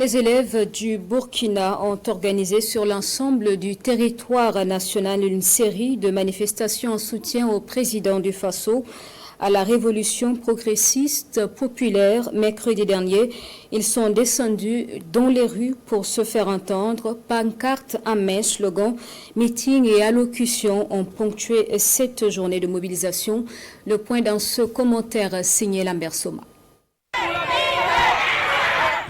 Les élèves du Burkina ont organisé sur l'ensemble du territoire national une série de manifestations en soutien au président du Faso, à la révolution progressiste populaire. Mercredi dernier, ils sont descendus dans les rues pour se faire entendre. Pancartes, amèches, slogans, meetings et allocutions ont ponctué cette journée de mobilisation. Le point dans ce commentaire signé Lambert Soma.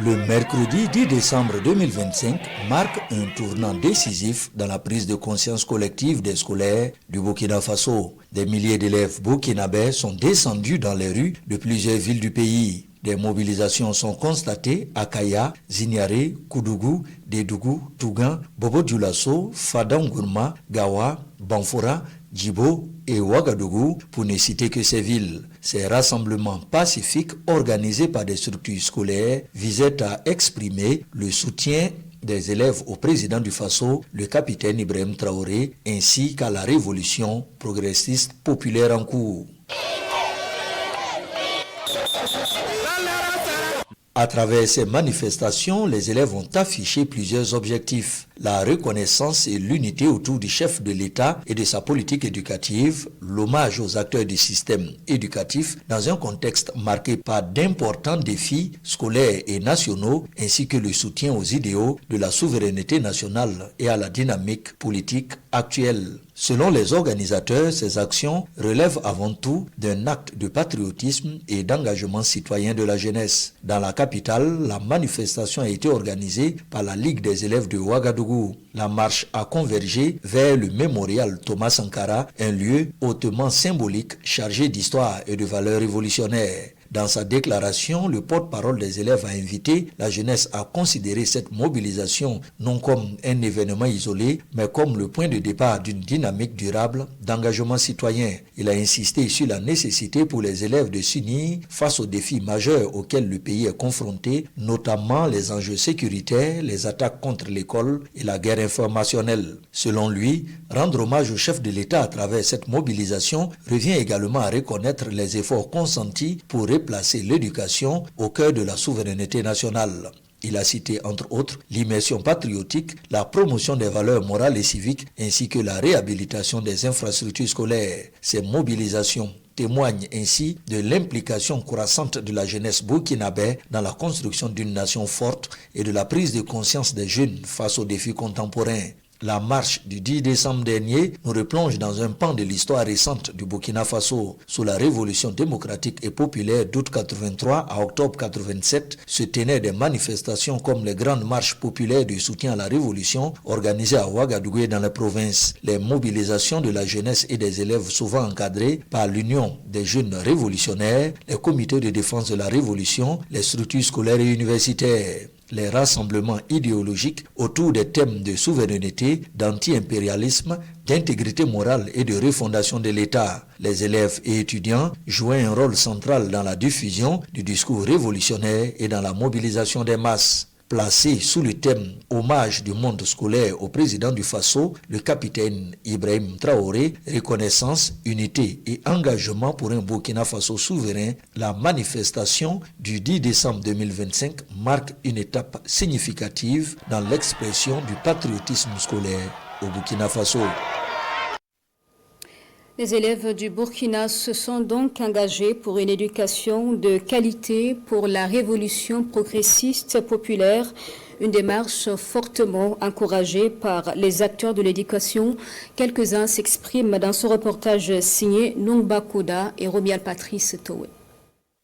Le mercredi 10 décembre 2025 marque un tournant décisif dans la prise de conscience collective des scolaires du Burkina Faso. Des milliers d'élèves burkinabés sont descendus dans les rues de plusieurs villes du pays. Des mobilisations sont constatées à Kaya, Zignaré, Koudougou, Dédougou, Tougan, Bobo-Dioulasso, Fadangourma, Gawa, Banfora, Djibo et Ouagadougou, pour ne citer que ces villes. Ces rassemblements pacifiques organisés par des structures scolaires visaient à exprimer le soutien des élèves au président du Faso, le capitaine Ibrahim Traoré, ainsi qu'à la révolution progressiste populaire en cours. À travers ces manifestations, les élèves ont affiché plusieurs objectifs. La reconnaissance et l'unité autour du chef de l'État et de sa politique éducative, l'hommage aux acteurs du système éducatif dans un contexte marqué par d'importants défis scolaires et nationaux, ainsi que le soutien aux idéaux de la souveraineté nationale et à la dynamique politique actuelle. Selon les organisateurs, ces actions relèvent avant tout d'un acte de patriotisme et d'engagement citoyen de la jeunesse. Dans la capitale, la manifestation a été organisée par la Ligue des élèves de Ouagadougou. La marche a convergé vers le mémorial Thomas Sankara, un lieu hautement symbolique chargé d'histoire et de valeurs révolutionnaires. Dans sa déclaration, le porte-parole des élèves a invité la jeunesse à considérer cette mobilisation non comme un événement isolé, mais comme le point de départ d'une dynamique durable d'engagement citoyen. Il a insisté sur la nécessité pour les élèves de s'unir face aux défis majeurs auxquels le pays est confronté, notamment les enjeux sécuritaires, les attaques contre l'école et la guerre informationnelle. Selon lui, rendre hommage au chef de l'État à travers cette mobilisation revient également à reconnaître les efforts consentis pour placer l'éducation au cœur de la souveraineté nationale. Il a cité entre autres l'immersion patriotique, la promotion des valeurs morales et civiques ainsi que la réhabilitation des infrastructures scolaires. Ces mobilisations témoignent ainsi de l'implication croissante de la jeunesse burkinabé dans la construction d'une nation forte et de la prise de conscience des jeunes face aux défis contemporains. La marche du 10 décembre dernier nous replonge dans un pan de l'histoire récente du Burkina Faso. Sous la révolution démocratique et populaire d'août 83 à octobre 87, se tenaient des manifestations comme les grandes marches populaires de soutien à la révolution organisées à Ouagadougou et dans les provinces. Les mobilisations de la jeunesse et des élèves souvent encadrées par l'Union des jeunes révolutionnaires, les comités de défense de la révolution, les structures scolaires et universitaires. Les rassemblements idéologiques autour des thèmes de souveraineté, d'anti-impérialisme, d'intégrité morale et de refondation de l'État. Les élèves et étudiants jouaient un rôle central dans la diffusion du discours révolutionnaire et dans la mobilisation des masses. Placé sous le thème « Hommage du monde scolaire au président du Faso », le capitaine Ibrahim Traoré, reconnaissance, unité et engagement pour un Burkina Faso souverain, la manifestation du 10 décembre 2025 marque une étape significative dans l'expression du patriotisme scolaire au Burkina Faso. Les élèves du Burkina se sont donc engagés pour une éducation de qualité pour la révolution progressiste populaire, une démarche fortement encouragée par les acteurs de l'éducation. Quelques-uns s'expriment dans ce reportage signé Nungba Kouda et Romial Patrice Towe.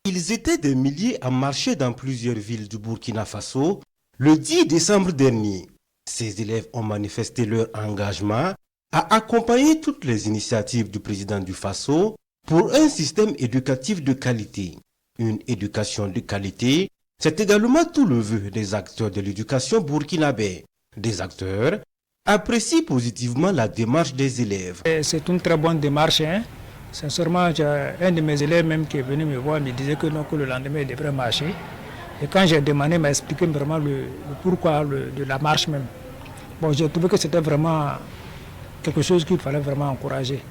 Ils étaient des milliers à marcher dans plusieurs villes du Burkina Faso le 10 décembre dernier. Ces élèves ont manifesté leur engagement à accompagner toutes les initiatives du président du Faso pour un système éducatif de qualité. Une éducation de qualité, c'est également tout le vœu des acteurs de l'éducation burkinabé. Des acteurs apprécient positivement la démarche des élèves. C'est une très bonne démarche. Sincèrement, un de mes élèves même qui est venu me voir me disait que, non, que le lendemain il devrait marcher. Et quand j'ai demandé, il m'a expliqué vraiment le pourquoi de la marche même. Bon, j'ai trouvé que c'était vraiment quelque chose qu'il fallait vraiment encourager.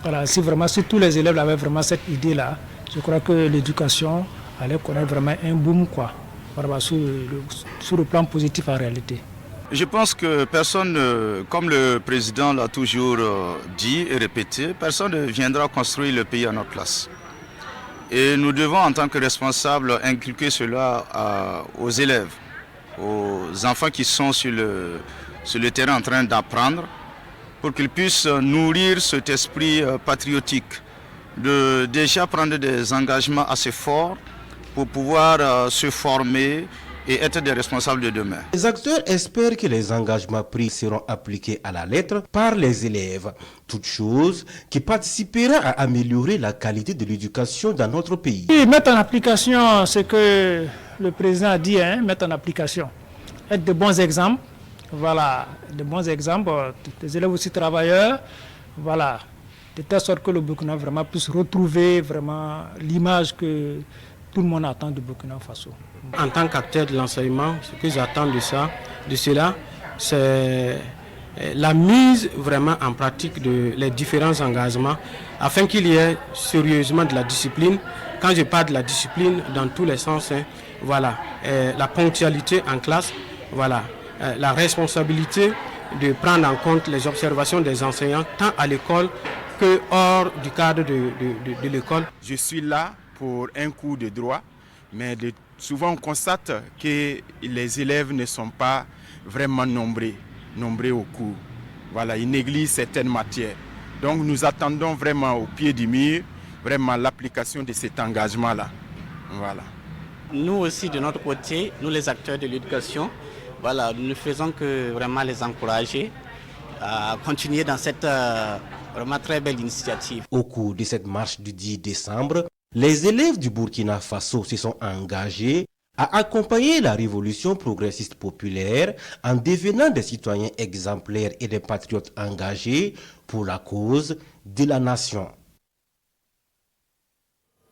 Voilà, si tous les élèves avaient vraiment cette idée-là, je crois que l'éducation allait connaître vraiment un boom, quoi. vraiment, sur le plan positif en réalité. Je pense que personne, comme le président l'a toujours dit et répété, personne ne viendra construire le pays à notre place. Et nous devons, en tant que responsables, inculquer cela aux élèves, aux enfants qui sont sur le terrain en train d'apprendre, pour qu'ils puissent nourrir cet esprit patriotique, de déjà prendre des engagements assez forts pour pouvoir se former et être des responsables de demain. Les acteurs espèrent que les engagements pris seront appliqués à la lettre par les élèves, toute chose qui participera à améliorer la qualité de l'éducation dans notre pays. Et mettre en application ce que le président a dit, mettre en application, être de bons exemples, voilà, de bons exemples, des élèves aussi travailleurs, voilà, de telle sorte que le Burkina vraiment puisse retrouver vraiment l'image que tout le monde attend du Burkina Faso. En tant qu'acteur de l'enseignement, ce que j'attends de cela, c'est la mise vraiment en pratique de les différents engagements afin qu'il y ait sérieusement de la discipline. Quand je parle de la discipline dans tous les sens, voilà, la ponctualité en classe, voilà, la responsabilité de prendre en compte les observations des enseignants tant à l'école que hors du cadre de l'école. Je suis là pour un cours de droit, mais souvent on constate que les élèves ne sont pas vraiment nombreux au cours. Voilà, ils négligent certaines matières. Donc nous attendons vraiment au pied du mur, vraiment l'application de cet engagement-là. Voilà. Nous aussi, de notre côté, nous les acteurs de l'éducation, voilà, nous ne faisons que vraiment les encourager à continuer dans cette vraiment très belle initiative. Au cours de cette marche du 10 décembre, les élèves du Burkina Faso se sont engagés à accompagner la révolution progressiste populaire en devenant des citoyens exemplaires et des patriotes engagés pour la cause de la nation.